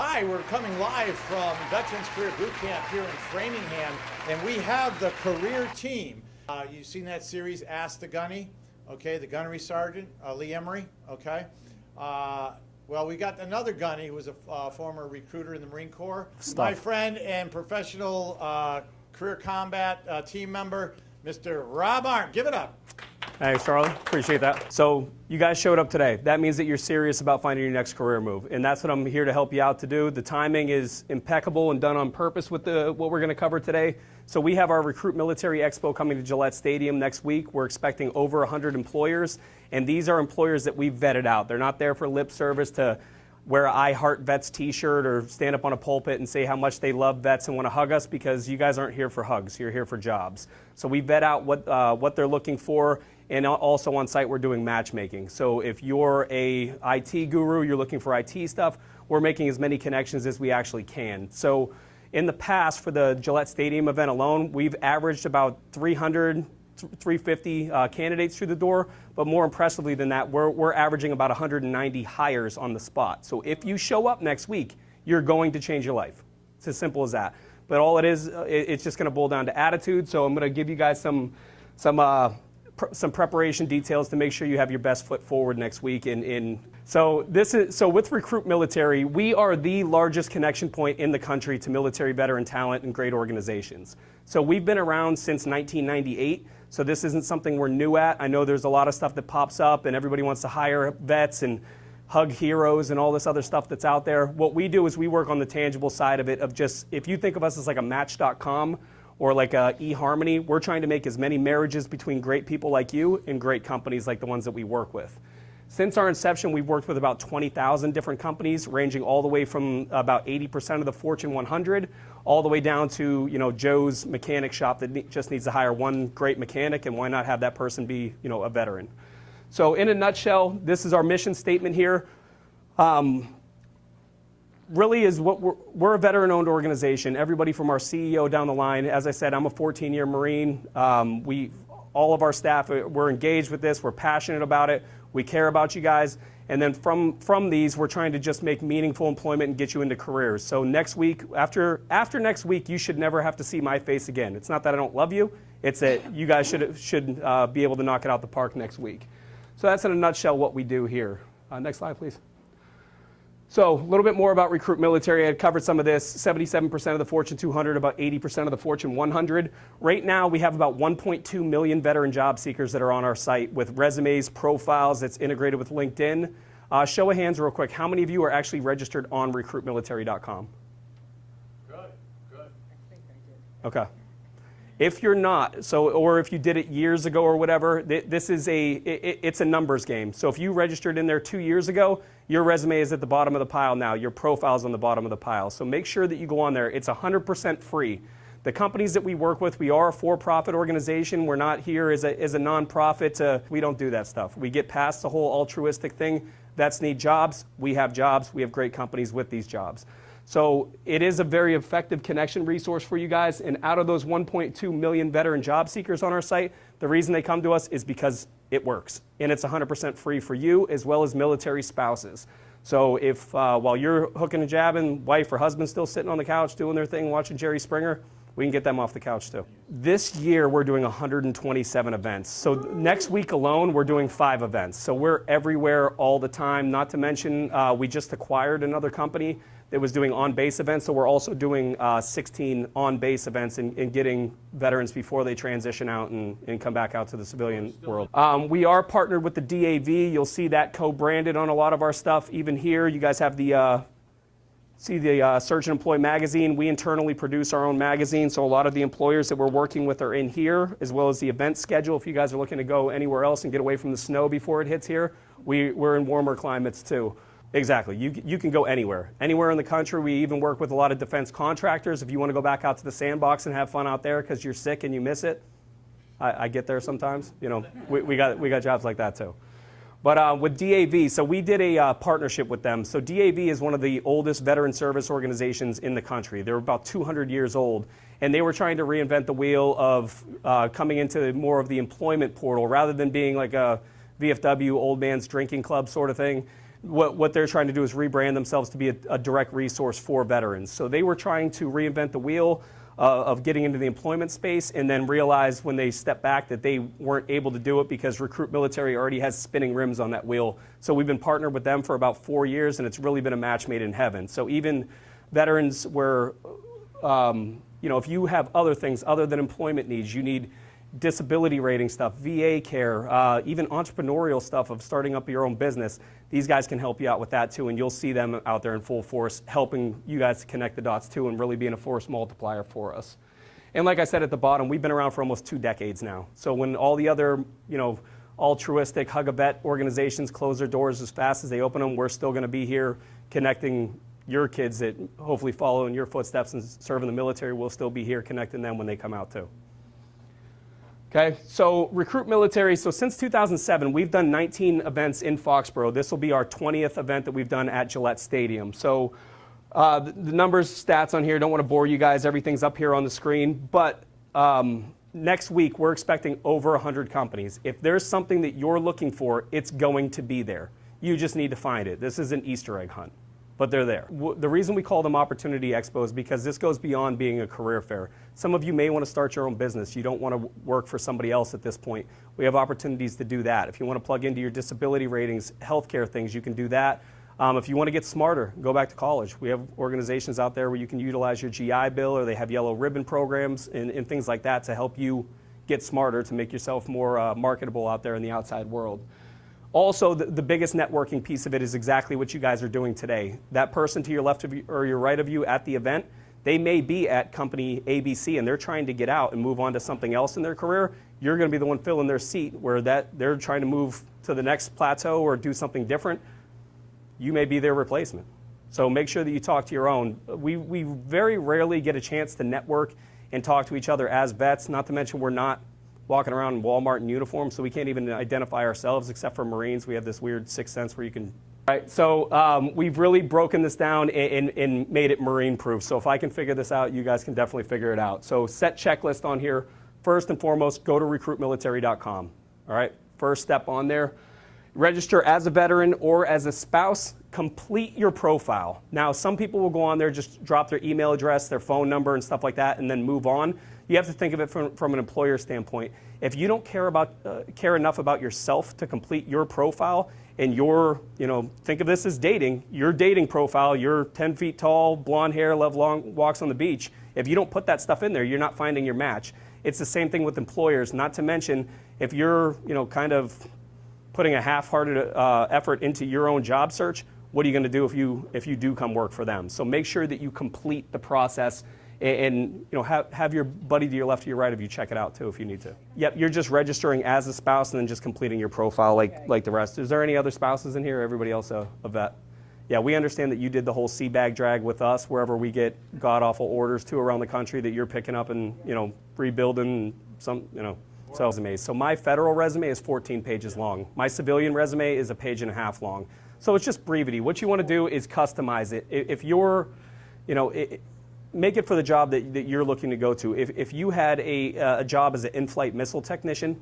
Hi, we're coming live from Veterans Career Boot Camp here in Framingham, and we have the career team. You've seen that series, Ask the Gunny, okay, the gunnery sergeant, Lee Emery, okay. Well, we got another gunny who was a former recruiter in the Marine Corps. My friend and professional career combat team member, Mr. Rob Arndt. Give it up. Thanks, Charlie. Appreciate that. So you guys showed up today. That means that you're serious about finding your next career move, and that's what I'm here to help you out to do. The timing is impeccable and done on purpose with what we're going to cover today. So we have our Recruitmilitary Expo coming to Gillette Stadium next week. We're expecting over 100 employers, and these are employers that we've vetted out. They're not there for lip service to wear an I Heart Vets t-shirt or stand up on a pulpit and say how much they love vets and want to hug us, because you guys aren't here for hugs. You're here for jobs. So we vet out what they're looking for, and also on site we're doing matchmaking. So if you're a IT guru, you're looking for IT stuff, we're making as many connections as we actually can. So in the past, for the Gillette Stadium event alone, we've averaged about 300, 350 candidates through the door, but more impressively than that, we're averaging about 190 hires on the spot. So if you show up next week, you're going to change your life. It's as simple as that. But all it is, it's just going to boil down to attitude. So I'm going to give you guys some preparation details to make sure you have your best foot forward next week. So with Recruitmilitary, we are the largest connection point in the country to military veteran talent and great organizations. So we've been around since 1998. So this isn't something we're new at. I know there's a lot of stuff that pops up and everybody wants to hire vets and hug heroes and all this other stuff that's out there. What we do is we work on the tangible side of it, of just, if you think of us as like a Match.com or like a eHarmony, we're trying to make as many marriages between great people like you and great companies like the ones that we work with. Since our inception, we've worked with about 20,000 different companies, ranging all the way from about 80% of the Fortune 100, all the way down to, you know, Joe's mechanic shop that just needs to hire one great mechanic, and why not have that person be, you know, a veteran. So in a nutshell, this is our mission statement here. Really is what we're a veteran-owned organization. Everybody from our CEO down the line. As I said, I'm a 14-year Marine. All of our staff, we're engaged with this. We're passionate about it. We care about you guys. And then from these, we're trying to just make meaningful employment and get you into careers. So next week, after next week, you should never have to see my face again. It's not that I don't love you. It's that you guys should be able to knock it out the park next week. So that's in a nutshell what we do here. Next slide, please. So a little bit more about Recruitmilitary. I covered some of this. 77% of the Fortune 200, about 80% of the Fortune 100. Right now, we have about 1.2 million veteran job seekers that are on our site with resumes, profiles that's integrated with LinkedIn. Show of hands real quick. How many of you are actually registered on recruitmilitary.com? Good. I think I did. Okay. If you're not, or if you did it years ago or whatever, this is it's a numbers game. So if you registered in there 2 years ago, your resume is at the bottom of the pile now. Your profile's on the bottom of the pile. So make sure that you go on there. It's 100% free. The companies that we work with, we are a for-profit organization. We're not here as a nonprofit. We don't do that stuff. We get past the whole altruistic thing. Vets need jobs. We have jobs. We have great companies with these jobs. So it is a very effective connection resource for you guys. And out of those 1.2 million veteran job seekers on our site, the reason they come to us is because it works. And it's 100% free for you as well as military spouses. So if while you're hooking and jabbing, wife or husband still sitting on the couch doing their thing, watching Jerry Springer, we can get them off the couch too. This year we're doing 127 events. So next week alone we're doing 5 events. So we're everywhere all the time. Not to mention we just acquired another company that was doing on-base events. So we're also doing 16 on-base events and getting veterans before they transition out and come back out to the civilian world. We are partnered with the DAV. You'll see that co-branded on a lot of our stuff. Even here, you guys have the Search and Employ magazine. We internally produce our own magazine, so a lot of the employers that we're working with are in here, as well as the event schedule. If you guys are looking to go anywhere else and get away from the snow before it hits here, we're in warmer climates too. Exactly. You can go anywhere. Anywhere in the country. We even work with a lot of defense contractors. If you want to go back out to the sandbox and have fun out there because you're sick and you miss it, I get there sometimes. You know, we got jobs like that too. But with DAV, so we did a partnership with them. So DAV is one of the oldest veteran service organizations in the country. They're about 200 years old. And they were trying to reinvent the wheel of coming into more of the employment portal rather than being like a VFW, old man's drinking club sort of thing. what they're trying to do is rebrand themselves to be a direct resource for veterans. So they were trying to reinvent the wheel of getting into the employment space, and then realized when they stepped back that they weren't able to do it because Recruitmilitary already has spinning rims on that wheel. So we've been partnered with them for about 4 years, and it's really been a match made in heaven. So even veterans where, if you have other things other than employment needs, you need disability rating stuff, VA care, even entrepreneurial stuff of starting up your own business, these guys can help you out with that too, and you'll see them out there in full force helping you guys to connect the dots too and really being a force multiplier for us. And like I said at the bottom, we've been around for almost 2 decades now. So when all the other, altruistic hug-a-vet organizations close their doors as fast as they open them, we're still going to be here connecting your kids that hopefully follow in your footsteps and serve in the military. We'll still be here connecting them when they come out too. Okay, so Recruitmilitary, so since 2007, we've done 19 events in Foxborough. This will be our 20th event that we've done at Gillette Stadium. So the numbers, stats on here, don't want to bore you guys. Everything's up here on the screen. But next week, we're expecting over 100 companies. If there's something that you're looking for, it's going to be there. You just need to find it. This is an Easter egg hunt, but they're there. The reason we call them Opportunity Expo is because this goes beyond being a career fair. Some of you may want to start your own business. You don't want to work for somebody else at this point. We have opportunities to do that. If you want to plug into your disability ratings, healthcare things, you can do that. If you want to get smarter, go back to college. We have organizations out there where you can utilize your GI Bill, or they have yellow ribbon programs and things like that to help you get smarter, to make yourself more marketable out there in the outside world. Also, the biggest networking piece of it is exactly what you guys are doing today. That person to your left of you or your right of you at the event, they may be at company ABC and they're trying to get out and move on to something else in their career. You're going to be the one filling their seat where they're trying to move to the next plateau or do something different. You may be their replacement. So make sure that you talk to your own. We very rarely get a chance to network and talk to each other as vets, not to mention we're not walking around in Walmart in uniform, so we can't even identify ourselves except for Marines. We have this weird sixth sense where you can. Right, so we've really broken this down and made it Marine proof. So if I can figure this out, you guys can definitely figure it out. So set checklist on here. First and foremost, go to recruitmilitary.com. All right, first step on there. Register as a veteran or as a spouse. Complete your profile. Now, some people will go on there, just drop their email address, their phone number, and stuff like that, and then move on. You have to think of it from an employer standpoint. If you don't care enough about yourself to complete your profile, and think of this as dating, your dating profile, you're 10 feet tall, blonde hair, love long walks on the beach. If you don't put that stuff in there, you're not finding your match. It's the same thing with employers, not to mention if you're, kind of putting a half-hearted effort into your own job search, what are you going to do if you do come work for them? So make sure that you complete the process and have your buddy to your left or your right of you check it out too if you need to. Yep, you're just registering as a spouse and then just completing your profile like the rest. Is there any other spouses in here? Everybody else a vet? Yeah, we understand that you did the whole sea bag drag with us wherever we get god-awful orders to around the country that you're picking up and rebuilding some, So resumes. So my federal resume is 14 pages long. My civilian resume is a page and a half long. So it's just brevity. What you want to do is customize it. If you're, make it for the job that you're looking to go to. If you had a job as an in-flight missile technician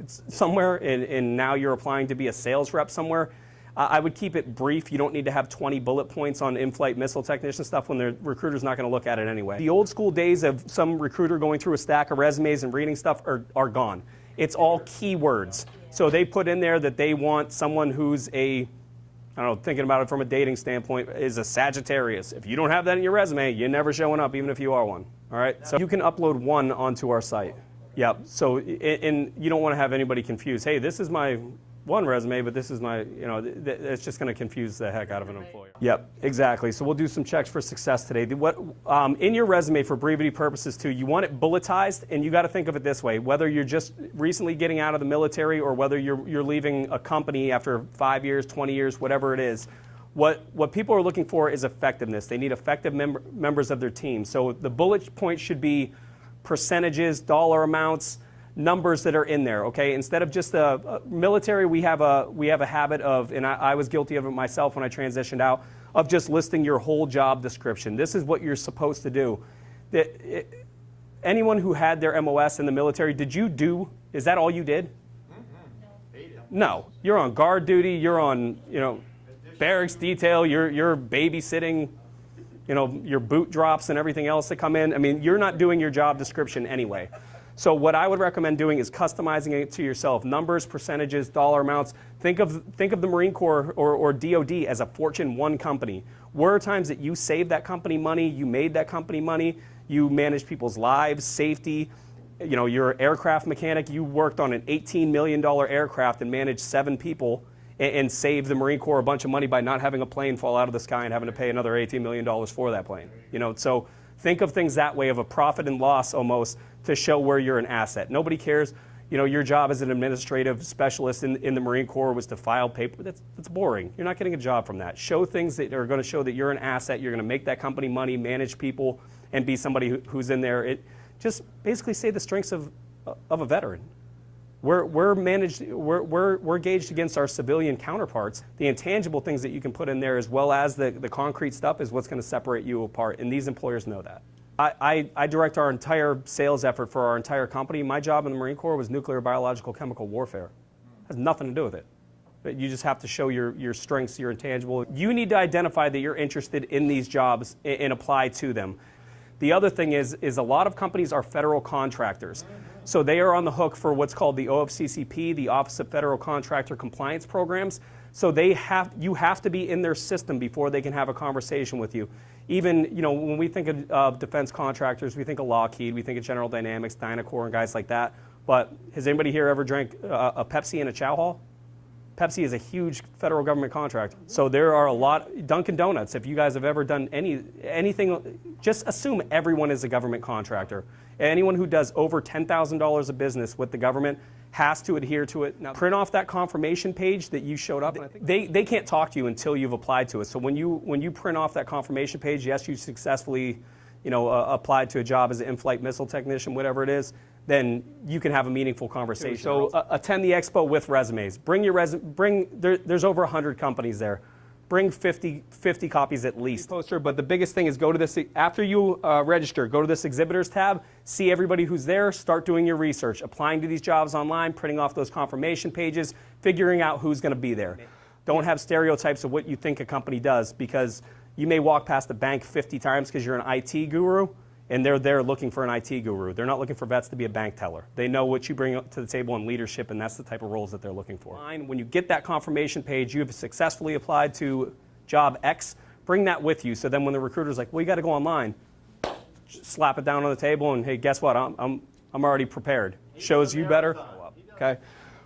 somewhere and now you're applying to be a sales rep somewhere, I would keep it brief. You don't need to have 20 bullet points on in-flight missile technician stuff when the recruiter's not going to look at it anyway. The old school days of some recruiter going through a stack of resumes and reading stuff are gone. It's all keywords. So they put in there that they want someone who's thinking about it from a dating standpoint, is a Sagittarius. If you don't have that in your resume, you're never showing up, even if you are one. All right? So you can upload one onto our site. Yep. So, and you don't want to have anybody confused. Hey, this is my one resume, but this is my, it's just going to confuse the heck out of an employer. Yep, exactly. So we'll do some checks for success today. In your resume, for brevity purposes too, you want it bulletized, and you got to think of it this way: whether you're just recently getting out of the military or whether you're leaving a company after 5 years, 20 years, whatever it is. What people are looking for is effectiveness. They need effective members of their team. So the bullet point should be percentages, dollar amounts, numbers that are in there, okay? Instead of just the military, we have a habit of, and I was guilty of it myself when I transitioned out, of just listing your whole job description. This is what you're supposed to do. Anyone who had their MOS in the military, is that all you did? No, you're on guard duty, you're on, barracks detail, you're babysitting, your boot drops and everything else that come in. I mean, you're not doing your job description anyway. So what I would recommend doing is customizing it to yourself. Numbers, percentages, dollar amounts. Think of the Marine Corps or DOD as a Fortune 1 company. Where are times that you saved that company money, you made that company money, you managed people's lives, safety. You're an aircraft mechanic, you worked on an $18 million aircraft and managed 7 people and saved the Marine Corps a bunch of money by not having a plane fall out of the sky and having to pay another $18 million for that plane. So think of things that way, of a profit and loss almost, to show where you're an asset. Nobody cares. Your job as an administrative specialist in the Marine Corps was to file paper. That's boring. You're not getting a job from that. Show things that are going to show that you're an asset. You're going to make that company money, manage people, and be somebody who's in there. Just basically say the strengths of a veteran. We're gauged against our civilian counterparts. The intangible things that you can put in there, as well as the concrete stuff, is what's going to separate you apart, and these employers know that. I direct our entire sales effort for our entire company. My job in the Marine Corps was nuclear, biological, chemical warfare. It has nothing to do with it. But you just have to show your strengths, your intangible. You need to identify that you're interested in these jobs and apply to them. The other thing is a lot of companies are federal contractors. So they are on the hook for what's called the OFCCP, the Office of Federal Contractor Compliance Programs. So you have to be in their system before they can have a conversation with you. Even, when we think of defense contractors, we think of Lockheed, we think of General Dynamics, Dynacore, and guys like that. But has anybody here ever drank a Pepsi in a chow hall? Pepsi is a huge federal government contract. So there are a lot. Dunkin' Donuts, if you guys have ever done anything, just assume everyone is a government contractor. Anyone who does over $10,000 of business with the government has to adhere to it. Now, print off that confirmation page that you showed up. They can't talk to you until you've applied to it. So when you print off that confirmation page, yes, you successfully applied to a job as an in-flight missile technician, whatever it is, then you can have a meaningful conversation. So attend the expo with resumes. Bring your resume. There's over 100 companies there. Bring 50 copies at least. Poster, but the biggest thing is go to this, after you register, go to this exhibitors tab, see everybody who's there, start doing your research, applying to these jobs online, printing off those confirmation pages, figuring out who's going to be there. Don't have stereotypes of what you think a company does, because you may walk past the bank 50 times because you're an IT guru, and they're there looking for an IT guru. They're not looking for vets to be a bank teller. They know what you bring to the table in leadership, and that's the type of roles that they're looking for. When you get that confirmation page, you have successfully applied to job X, bring that with you. So then when the recruiter's like, well, you got to go online, just slap it down on the table, and hey, guess what? I'm already prepared. Shows you better. Okay.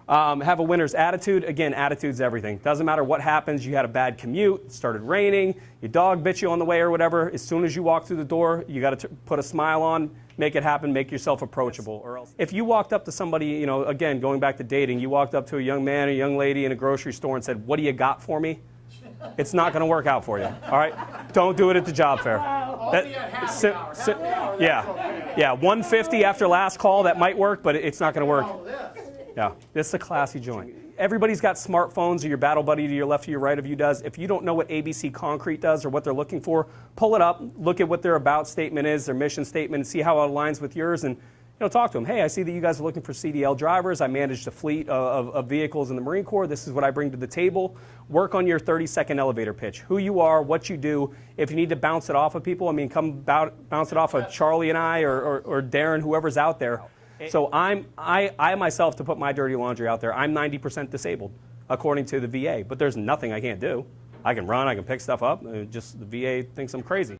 Have a winner's attitude. Again, attitude's everything. Doesn't matter what happens. You had a bad commute, it started raining, your dog bit you on the way or whatever. As soon as you walk through the door, you got to put a smile on, make it happen, make yourself approachable. Or else, if you walked up to somebody, again, going back to dating, you walked up to a young man or young lady in a grocery store and said, "What do you got for me?" It's not going to work out for you. All right? Don't do it at the job fair. Yeah, 150 after last call, that might work, but it's not going to work. Yeah, this is a classy joint. Everybody's got smartphones, or your battle buddy to your left or your right of you does. If you don't know what ABC Concrete does or what they're looking for, pull it up, look at what their about statement is, their mission statement, and see how it aligns with yours, and talk to them. Hey, I see that you guys are looking for CDL drivers. I managed a fleet of vehicles in the Marine Corps. This is what I bring to the table. Work on your 30-second elevator pitch. Who you are, what you do. If you need to bounce it off of people, come bounce it off of Charlie and I or Darren, whoever's out there. So I myself, to put my dirty laundry out there, I'm 90% disabled, according to the VA. But there's nothing I can't do. I can run, I can pick stuff up. Just the VA thinks I'm crazy.